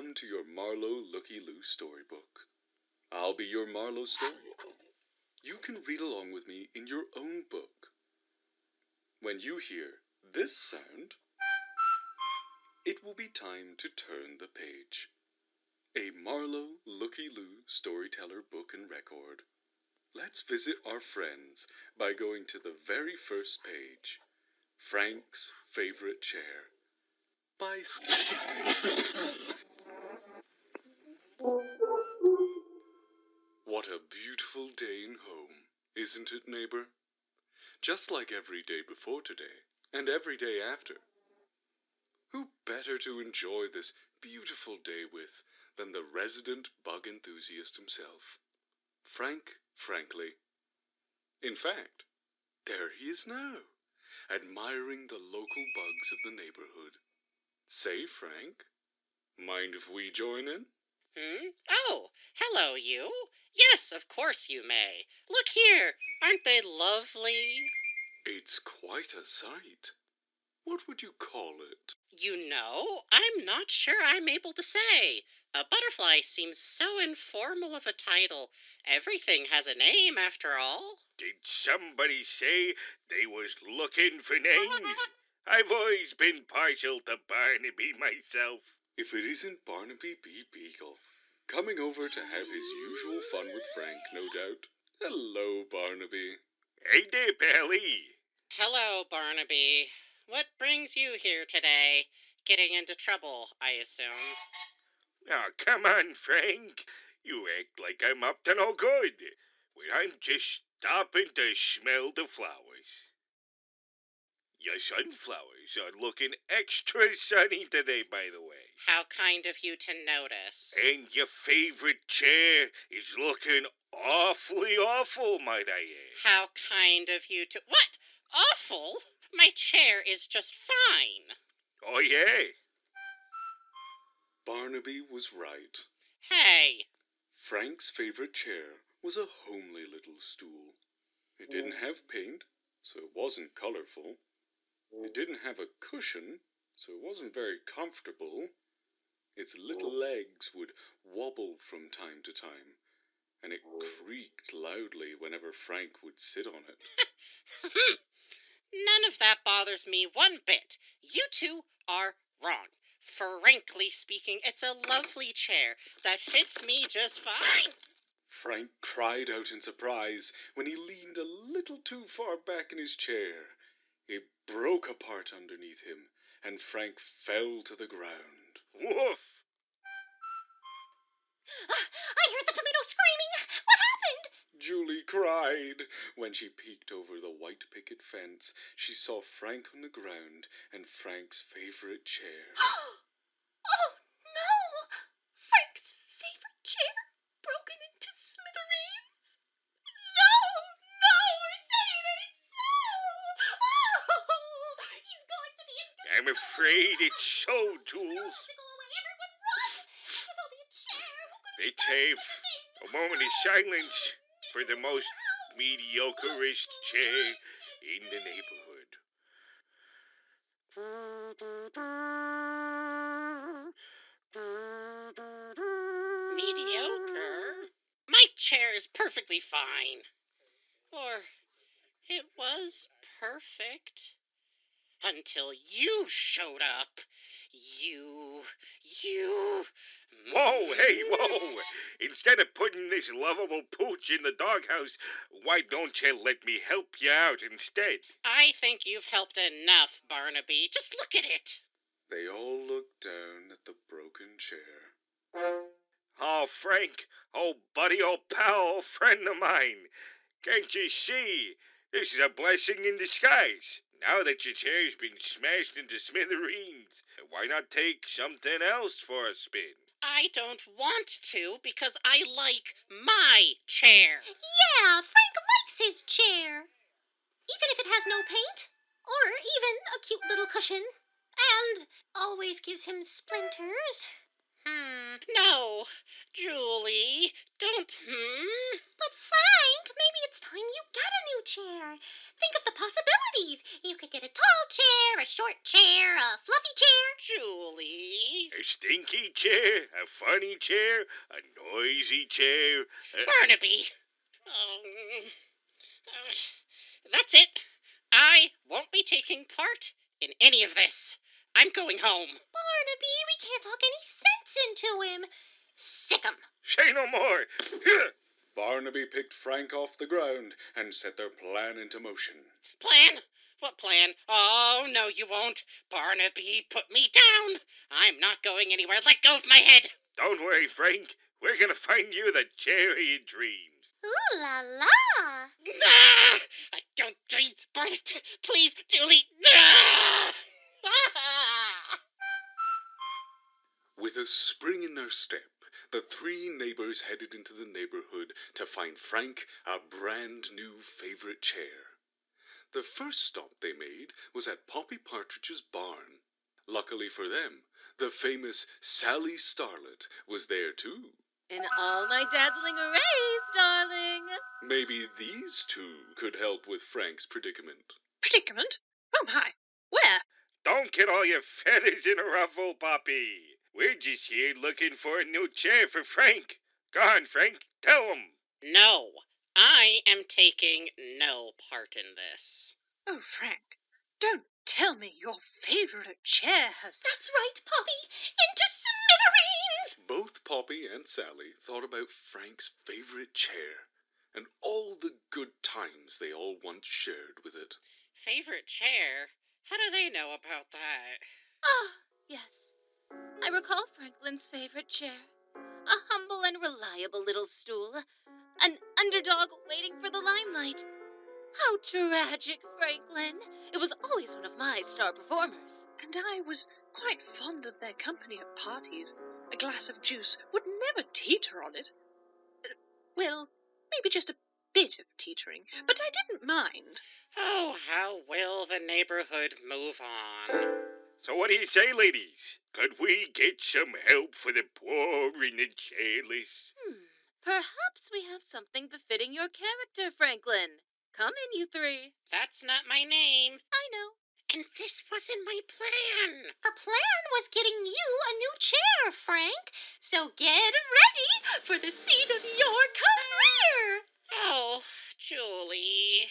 Welcome to your Marlowe Looky-Loo storybook. I'll be your Marlowe story. You can read along with me in your own book. When you hear this sound, it will be time to turn the page. A Marlowe Looky-Loo storyteller book and record. Let's visit our friends by going to the very first page. Frank's Favorite Chair. By What a beautiful day in home, isn't it, neighbor? Just like every day before today, and every day after. Who better to enjoy this beautiful day with than the resident bug enthusiast himself, Frank Frankly. In fact, there he is now, admiring the local bugs of the neighborhood. Say, Frank, mind if we join in? Oh, hello, you. Yes, of course you may. Look here, aren't they lovely? It's quite a sight. What would you call it? You know, I'm not sure I'm able to say. A butterfly seems so informal of a title. Everything has a name, after all. Did somebody say they was looking for names? I've always been partial to Barnaby myself. If it isn't Barnaby B. Beagle, coming over to have his usual fun with Frank, no doubt. Hello, Barnaby. Hey there, Belly. Hello, Barnaby. What brings you here today? Getting into trouble, I assume. Oh, come on, Frank. You act like I'm up to no good. When I'm just stopping to smell the flowers. Your sunflowers are looking extra sunny today, by the way. How kind of you to notice. And your favorite chair is looking awfully awful, might I add. How kind of you to... What? Awful? My chair is just fine. Oh, yeah? Barnaby was right. Hey. Frank's favorite chair was a homely little stool. It didn't have paint, so it wasn't colorful. It didn't have a cushion, so it wasn't very comfortable. Its little legs would wobble from time to time, and it creaked loudly whenever Frank would sit on it. None of that bothers me one bit. You two are wrong. Frankly speaking, it's a lovely chair that fits me just fine. Frank cried out in surprise when he leaned a little too far back in his chair. It broke apart underneath him, and Frank fell to the ground. Woof! I heard the tomato screaming. What happened? Julie cried. When she peeked over the white picket fence, she saw Frank on the ground and Frank's favorite chair. Oh, no! Frank's favorite chair broken into smithereens? No, say it ain't so! Oh, he's going to be in... I'm afraid it's so, Jules. To go away, everyone run! It was only a chair. Who could Let's have a moment of silence for the most mediocreist chair in the neighborhood. Mediocre? My chair is perfectly fine. Or it was perfect. Until you showed up. You... Whoa, hey, whoa! Instead of putting this lovable pooch in the doghouse, why don't you let me help you out instead? I think you've helped enough, Barnaby. Just look at it. They all looked down at the broken chair. Oh, Frank, old buddy, old pal, old friend of mine. Can't you see? This is a blessing in disguise. Now that your chair's been smashed into smithereens, why not take something else for a spin? I don't want to because I like my chair. Yeah, Frank likes his chair. Even if it has no paint, or even a cute little cushion, and always gives him splinters. No, Julie, don't, But Frank, maybe it's time you get a new chair. Think of the possibilities. You could get a tall chair, a short chair, a fluffy chair. Julie. A stinky chair, a funny chair, a noisy chair. Barnaby. That's it. I won't be taking part in any of this. I'm going home. Barnaby, we can't talk any sense into him. Sick 'em. Say no more. Here. Barnaby picked Frank off the ground and set their plan into motion. Plan? What plan? Oh, no, you won't. Barnaby, put me down. I'm not going anywhere. Let go of my head. Don't worry, Frank. We're gonna find you the chair of your dreams. Ooh la la. Ah! I don't dream. Please, Julie. Ah! Ah! With a spring in their step, the three neighbors headed into the neighborhood to find Frank a brand new favorite chair. The first stop they made was at Poppy Partridge's barn. Luckily for them, the famous Sally Starlet was there too. In all my dazzling arrays, darling. Maybe these two could help with Frank's predicament. Predicament? Oh my. Where? Don't get all your feathers in a ruffle, Poppy. We're just here looking for a new chair for Frank. Go on, Frank. Tell him. No, I am taking no part in this. Oh, Frank, don't tell me your favorite chair has... That's right, Poppy. Into smithereens. Both Poppy and Sally thought about Frank's favorite chair and all the good times they all once shared with it. Favorite chair? How do they know about that? Ah, yes. I recall Franklin's favorite chair. A humble and reliable little stool. An underdog waiting for the limelight. How tragic, Franklin. It was always one of my star performers. And I was quite fond of their company at parties. A glass of juice would never teeter on it. Well, maybe just a bit of teetering, but I didn't mind. Oh, how will the neighborhood move on? So what do you say, ladies? Could we get some help for the poor and the chairless? Perhaps we have something befitting your character, Franklin. Come in, you three. That's not my name. I know. And this wasn't my plan. The plan was getting you a new chair, Frank. So get ready for the seat of your career. Oh, Julie.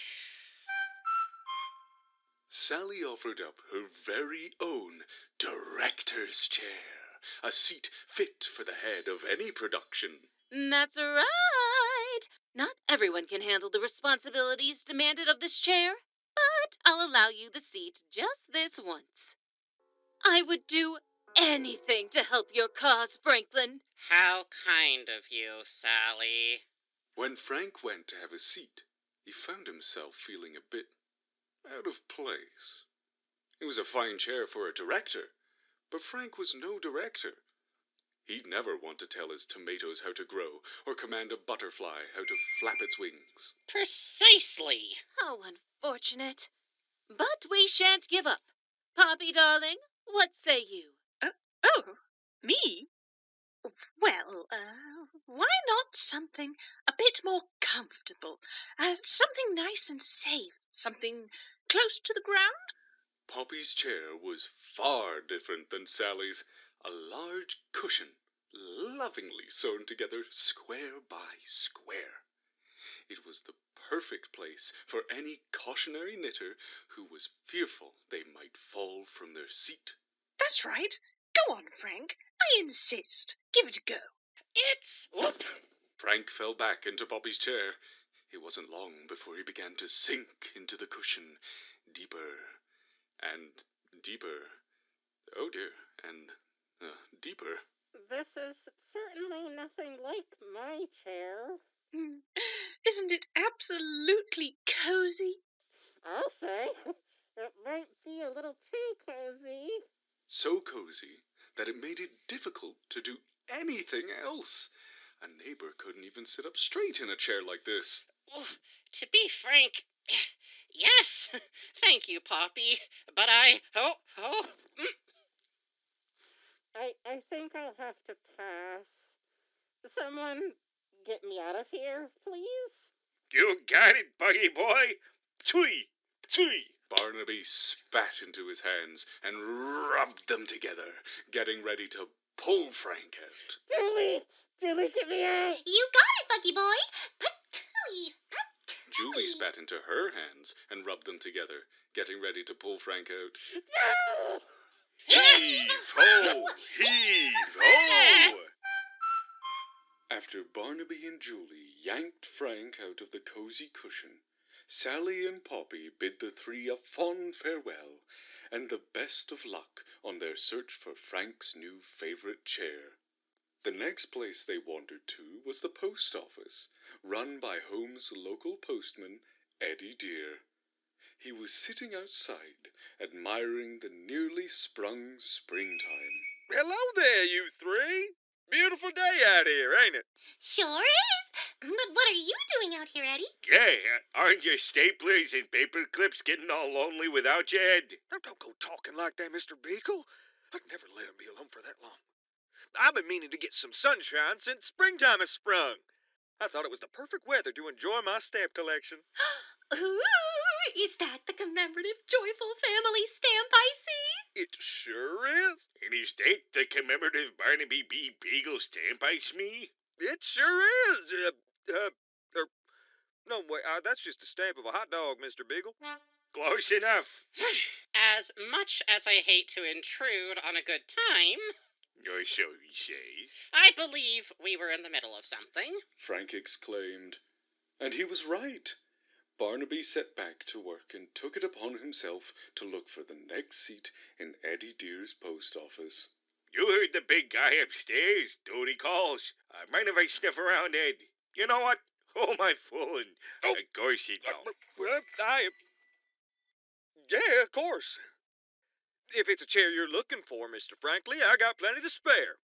Sally offered up her very own director's chair, a seat fit for the head of any production. That's right. Not everyone can handle the responsibilities demanded of this chair, but I'll allow you the seat just this once. I would do anything to help your cause, Franklin. How kind of you, Sally. When Frank went to have a seat, he found himself feeling a bit out of place. It was a fine chair for a director, but Frank was no director. He'd never want to tell his tomatoes how to grow, or command a butterfly how to flap its wings. Precisely. How unfortunate. But we shan't give up. Poppy, darling, what say you? Oh, me? Well, why not something a bit more comfortable? Something nice and safe. Something close to the ground? Poppy's chair was far different than Sally's. A large cushion, lovingly sewn together square by square. It was the perfect place for any cautionary knitter who was fearful they might fall from their seat. That's right. Go on, Frank. I insist. Give it a go. It's... Whoop. Frank fell back into Poppy's chair. It wasn't long before he began to sink into the cushion, deeper and deeper. Oh dear, and deeper. This is certainly nothing like my chair. Isn't it absolutely cozy? I'll say. It might be a little too cozy. So cozy that it made it difficult to do anything else. A neighbor couldn't even sit up straight in a chair like this. To be frank, yes. Thank you, Poppy. But I think I'll have to pass. Someone get me out of here, please. You got it, buggy boy. Three. Barnaby spat into his hands and rubbed them together, getting ready to pull Frank out. Julie, get me out. You got it, Bucky boy. Patooey, patooey. Julie spat into her hands and rubbed them together, getting ready to pull Frank out. No! Heave ho! Heave ho! After Barnaby and Julie yanked Frank out of the cozy cushion, Sally and Poppy bid the three a fond farewell and the best of luck on their search for Frank's new favorite chair. The next place they wandered to was the post office, run by Home's local postman, Eddie Dear. He was sitting outside, admiring the nearly sprung springtime. Hello there, you three. Beautiful day out here, ain't it? Sure is. But what are you doing out here, Eddie? Yeah, aren't your staplers and paper clips getting all lonely without you, Ed? Now, don't go talking like that, Mr. Beagle. I'd never let him be alone for that long. I've been meaning to get some sunshine since springtime has sprung. I thought it was the perfect weather to enjoy my stamp collection. Ooh, is that the commemorative Joyful Family stamp I see? It sure is. And is that the commemorative Barnaby B. Beagle stamp I me? It sure is. No, wait, that's just a stamp of a hot dog, Mr. Beagle. Close enough. As much as I hate to intrude on a good time, Or so he says. I believe we were in the middle of something. Frank exclaimed. And he was right. Barnaby set back to work and took it upon himself to look for the next seat in Eddie Dear's post office. You heard the big guy upstairs, don't he calls? Mind if I sniff around, Ed? You know what? Oh, my fooling. Oh. Of course you don't. Well, yeah, of course. If it's a chair you're looking for, Mr. Franklin, I got plenty to spare.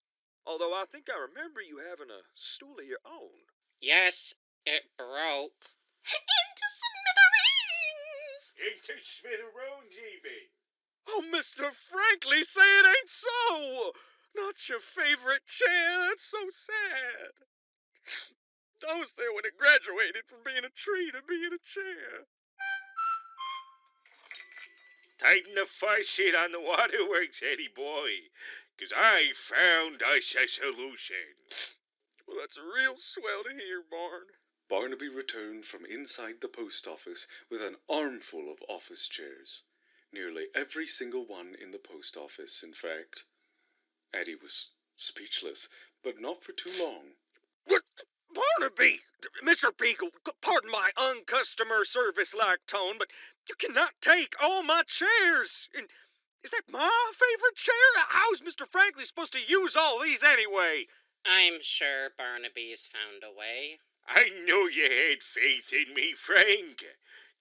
Although I think I remember you having a stool of your own. Yes, it broke. Into smithereens! Into smithereens, even. Oh, Mr. Franklin, say it ain't so! Not your favorite chair, that's so sad. I was there when it graduated from being a tree to being a chair. Tighten the faucet on the waterworks, Eddie boy, 'cause I found us a solution. Well, that's real swell to hear, Barn. Barnaby returned from inside the post office with an armful of office chairs. Nearly every single one in the post office, in fact. Eddie was speechless, but not for too long. What? Barnaby! Mr. Beagle, pardon my uncustomer service-like tone, but you cannot take all my chairs. And is that my favorite chair? How's Mr. Franklin supposed to use all these anyway? I'm sure Barnaby's found a way. I knew you had faith in me, Frank.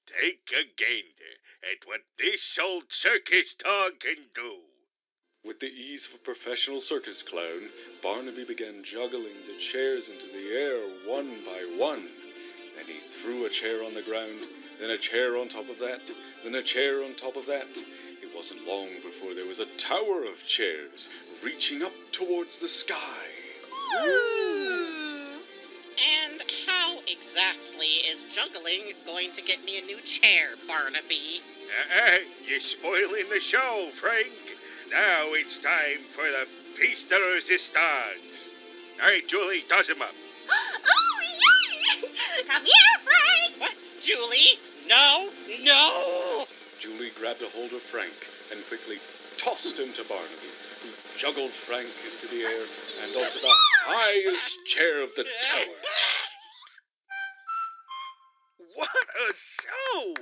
Take a gander at what this old circus dog can do. With the ease of a professional circus clown, Barnaby began juggling the chairs into the air one by one. Then he threw a chair on the ground, then a chair on top of that, then a chair on top of that. It wasn't long before there was a tower of chairs reaching up towards the sky. And how exactly is juggling going to get me a new chair, Barnaby? You're spoiling the show, Frank. Now it's time for the piece de resistance. All right, Julie, toss him up. Oh, yay! Come here, Frank! What? Julie? No! No! Julie grabbed a hold of Frank and quickly tossed him to Barnaby, who juggled Frank into the air and onto the highest chair of the tower. What a show!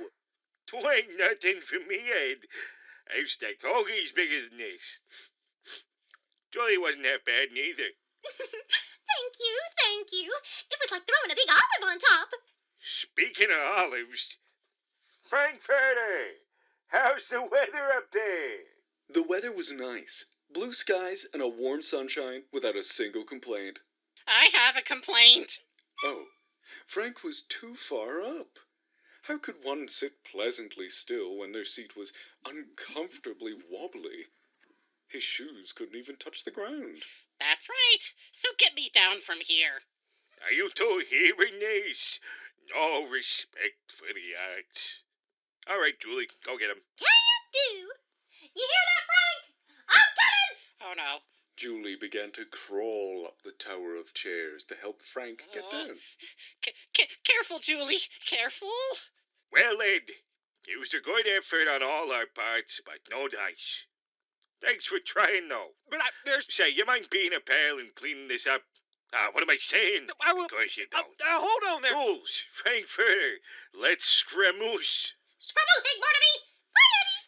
'Twain't nothing for me, Ed. I've stacked hoagies bigger than this. Julie wasn't that bad neither. Thank you, thank you. It was like throwing a big olive on top. Speaking of olives, Frankfurter, how's the weather up there? The weather was nice. Blue skies and a warm sunshine without a single complaint. I have a complaint. Oh, Frank was too far up. How could one sit pleasantly still when their seat was uncomfortably wobbly? His shoes couldn't even touch the ground. That's right. So get me down from here. Are you two hearing this? No respect for the arts. All right, Julie, go get him. Can't do. You hear that, Frank? I'm coming! Oh no. Julie began to crawl up the tower of chairs to help Frank get down. Careful, Julie. Careful. Well, Ed, it was a good effort on all our parts, but no dice. Thanks for trying, though. But there's... Say, you mind being a pal and cleaning this up? What am I saying? I will... Of course you don't. hold on there. Fools, Frankfurter, let's scramoose. Scramoosing, Barnaby!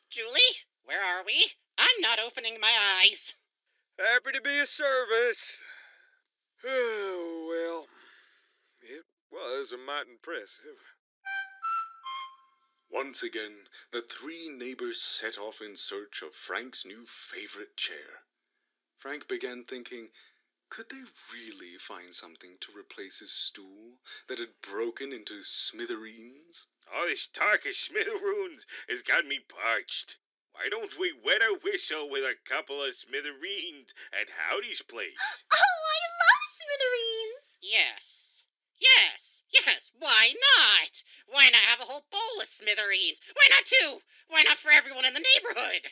Julie, where are we? I'm not opening my eyes. Happy to be of service. Oh, well, it was a mite impressive. Once again, the three neighbors set off in search of Frank's new favorite chair. Frank began thinking, could they really find something to replace his stool that had broken into smithereens? All this talk of smithereens has got me parched. Why don't we wet our whistle with a couple of smithereens at Howdy's place? Oh, I love smithereens! Yes, why not? Why not have a whole bowl of smithereens? Why not two? Why not for everyone in the neighborhood?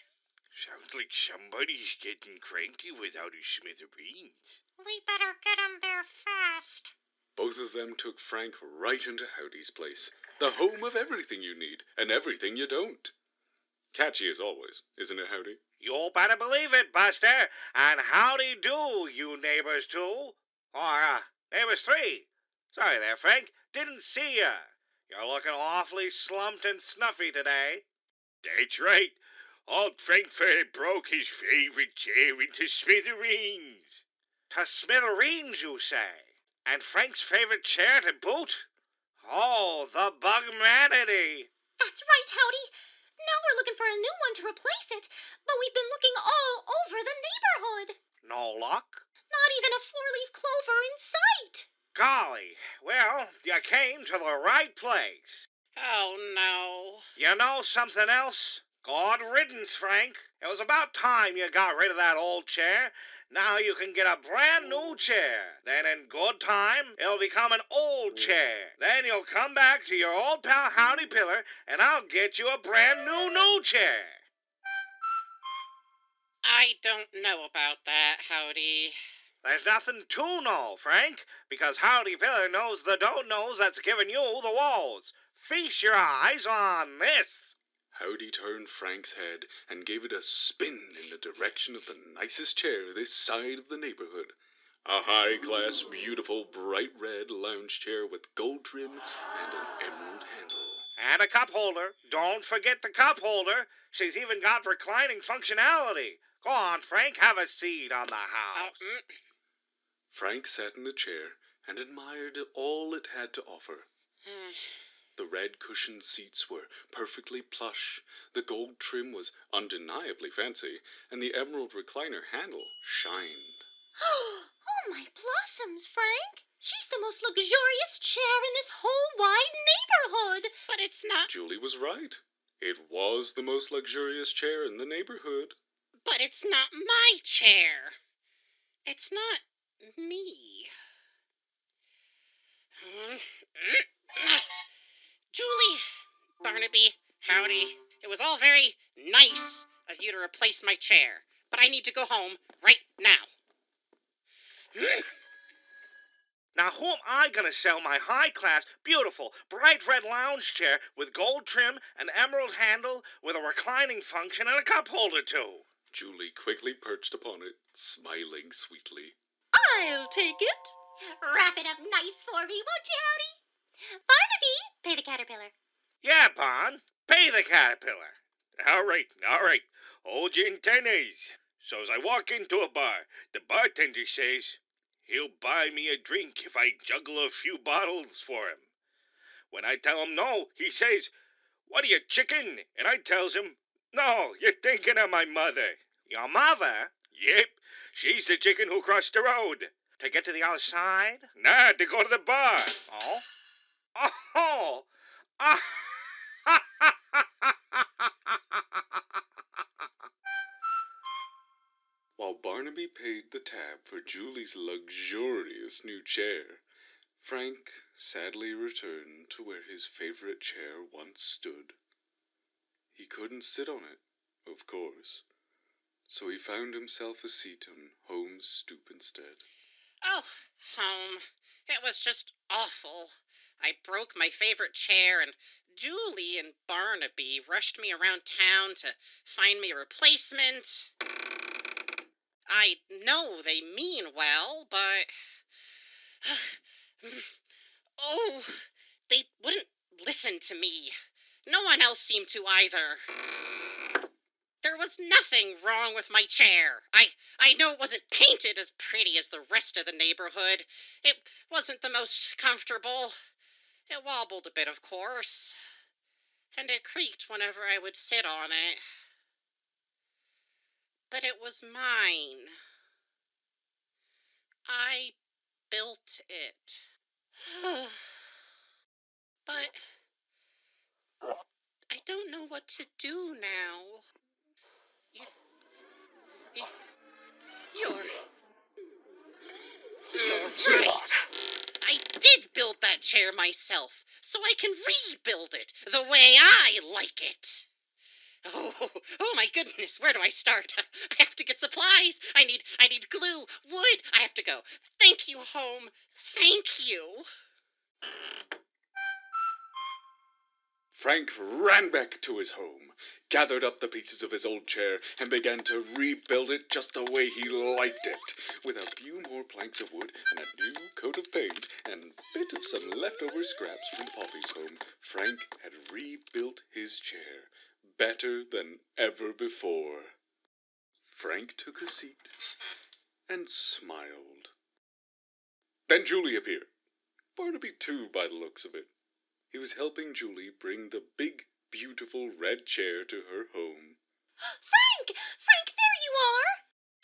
Sounds like somebody's getting cranky without his smithereens. We better get him there fast. Both of them took Frank right into Howdy's place, the home of everything you need and everything you don't. Catchy as always, isn't it, Howdy? You better believe it, Buster. And howdy do, you neighbors two. Or, neighbors three. Sorry there, Frank. Didn't see ya. You're looking awfully slumped and snuffy today. That's right. Old Frankfurter broke his favorite chair into smithereens. To smithereens, you say? And Frank's favorite chair to boot? Oh, the bugmanity. That's right, Howdy. Now we're looking for a new one to replace it, but we've been looking all over the neighborhood. No luck? Not even a four-leaf clover in sight. Golly, well, you came to the right place. Oh no. You know something else? Good riddance, Frank. It was about time you got rid of that old chair. Now you can get a brand new chair. Then in good time, it'll become an old chair. Then you'll come back to your old pal Howdy Pillar, and I'll get you a brand new chair. I don't know about that, Howdy. There's nothing to know, Frank, because Howdy Pillar knows the don't-knows that's given you the walls. Feast your eyes on this. Howdy turned Frank's head and gave it a spin in the direction of the nicest chair this side of the neighborhood. A high-class, beautiful, bright red lounge chair with gold trim and an emerald handle. And a cup holder. Don't forget the cup holder. She's even got reclining functionality. Go on, Frank, have a seat on the house. Frank sat in the chair and admired all it had to offer. The red cushioned seats were perfectly plush, the gold trim was undeniably fancy, and the emerald recliner handle shined. Oh, my blossoms, Frank! She's the most luxurious chair in this whole wide neighborhood. But it's not. Julie was right. It was the most luxurious chair in the neighborhood. But it's not my chair. It's not me. Julie, Barnaby, Howdy. It was all very nice of you to replace my chair, but I need to go home right now. Now, who am I going to sell my high-class, beautiful, bright red lounge chair with gold trim, an emerald handle, with a reclining function, and a cup holder, too? Julie quickly perched upon it, smiling sweetly. I'll take it. Wrap it up nice for me, won't you, Howdy? Barnaby, pay the caterpillar. Yeah, Bon. Pay the caterpillar. All right. Hold your antennas. So as I walk into a bar, the bartender says he'll buy me a drink if I juggle a few bottles for him. When I tell him no, he says, "What are you, chicken?" And I tells him, "No, you're thinking of my mother." Your mother? Yep. She's the chicken who crossed the road. To get to the other side? Nah, to go to the bar. Oh? Oh! While Barnaby paid the tab for Julie's luxurious new chair, Frank sadly returned to where his favorite chair once stood. He couldn't sit on it, of course, so he found himself a seat on Home's stoop instead. Oh, home. It was just awful. I broke my favorite chair, and Julie and Barnaby rushed me around town to find me a replacement. I know they mean well, but. Oh, they wouldn't listen to me. No one else seemed to either. There was nothing wrong with my chair. I know it wasn't painted as pretty as the rest of the neighborhood. It wasn't the most comfortable. It wobbled a bit, of course, and it creaked whenever I would sit on it. But it was mine. I built it. But I don't know what to do now. You, you're right. I did build that chair myself, so I can rebuild it the way I like it. Oh my goodness, where do I start? I have to get supplies. I need glue, wood. I have to go. Thank you, home. Thank you. Frank ran back to his home, gathered up the pieces of his old chair, and began to rebuild it just the way he liked it, with a few more planks of wood and a new coat of paint and a bit of some leftover scraps from Poppy's home. Frank had rebuilt his chair better than ever before. Frank took a seat and smiled. Then Julie appeared. Barnaby too, by the looks of it. He was helping Julie bring the big, beautiful red chair to her home. Frank! Frank, there you are!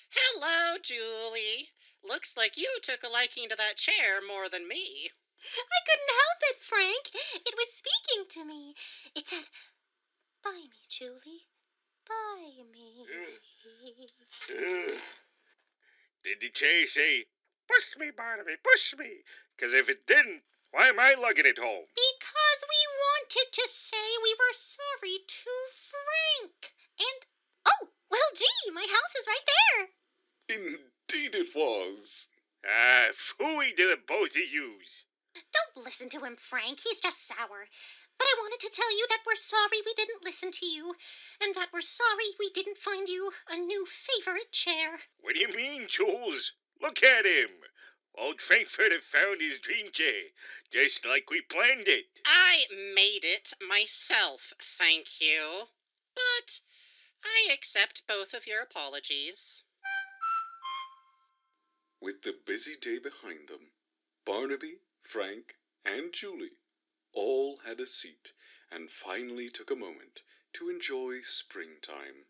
Hello, Julie. Looks like you took a liking to that chair more than me. I couldn't help it, Frank. It was speaking to me. It said, "Buy me, Julie. Buy me." Did the chair say, "Push me, Barnaby, push me"? 'Cause if it didn't, why am I lugging it home? Because we wanted to say we were sorry to Frank. And, oh, well, gee, my house is right there. Indeed it was. Ah, phooey to the both of yous. Don't listen to him, Frank. He's just sour. But I wanted to tell you that we're sorry we didn't listen to you, and that we're sorry we didn't find you a new favorite chair. What do you mean, Jules? Look at him. Old Frankfurt have found his dream chair, just like we planned it. I made it myself, thank you. But I accept both of your apologies. With the busy day behind them, Barnaby, Frank, and Julie all had a seat and finally took a moment to enjoy springtime.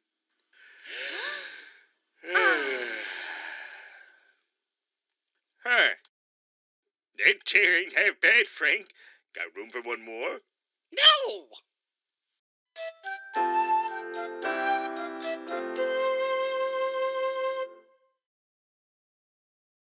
Huh. That chair ain't half bad, Frank. Got room for one more?